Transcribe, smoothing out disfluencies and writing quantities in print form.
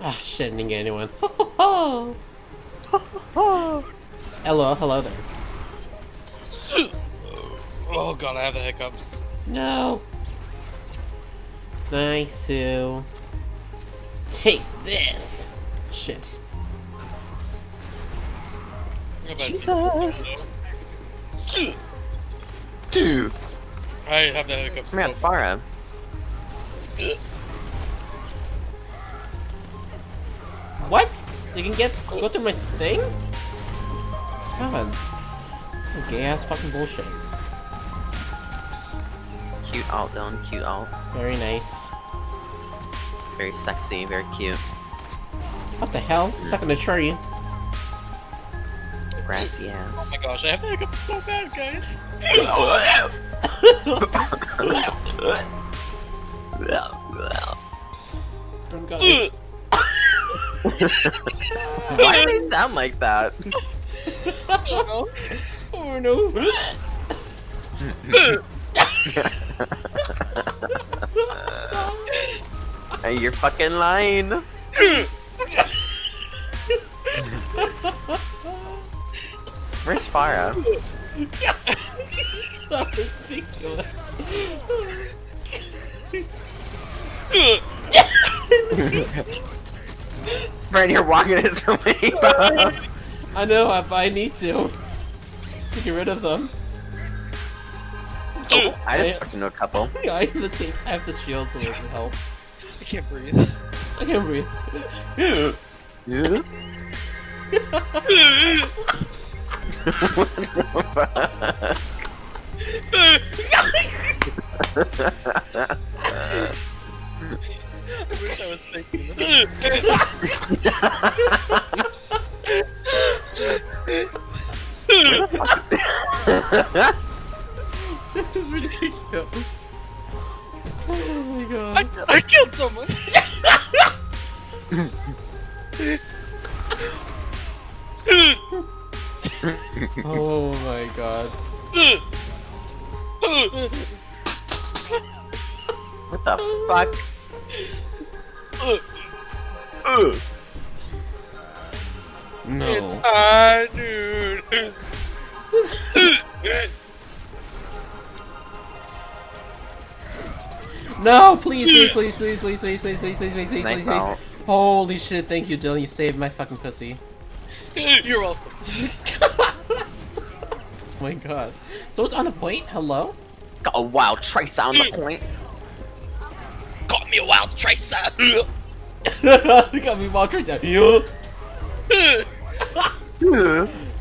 Ah, shit, didn't get anyone. Hello, hello there. Oh god, I have the hiccups. No. Nice, Sue. Take this. Shit. Jesus. I have the hiccups. Man, Farah. What? You can go through my thing? God. Some gay ass fucking bullshit. Cute alt, Dylan. Cute alt. Very nice. Very sexy. Very cute. What the hell? Stuck in a tree. Grassy Oh ass. my gosh, I have the hiccups so bad, guys. I'm gonna... Why do they sound like that? Oh no. Hey, you're fucking lying. Where's Farah? So ridiculous. Brent, you're walking his way, bro. I know, I need to get rid of them. I just talked into a couple. I have the shield so it helps. I can't breathe. I can't breathe. Yeah? I wish I was faking it. This is ridiculous. Oh my god. I killed someone! Oh my god. What the fuck? No. It's hard, dude. No, please, please, please, please, please, please, please, please, please, please, Nice please, please. out. Holy shit, thank you, Dylan. You saved my fucking pussy. You're welcome. Oh my god. So it's on the point? Hello? Got a wild tracer on the point. Got me a wild tracer. You got me walking down. You.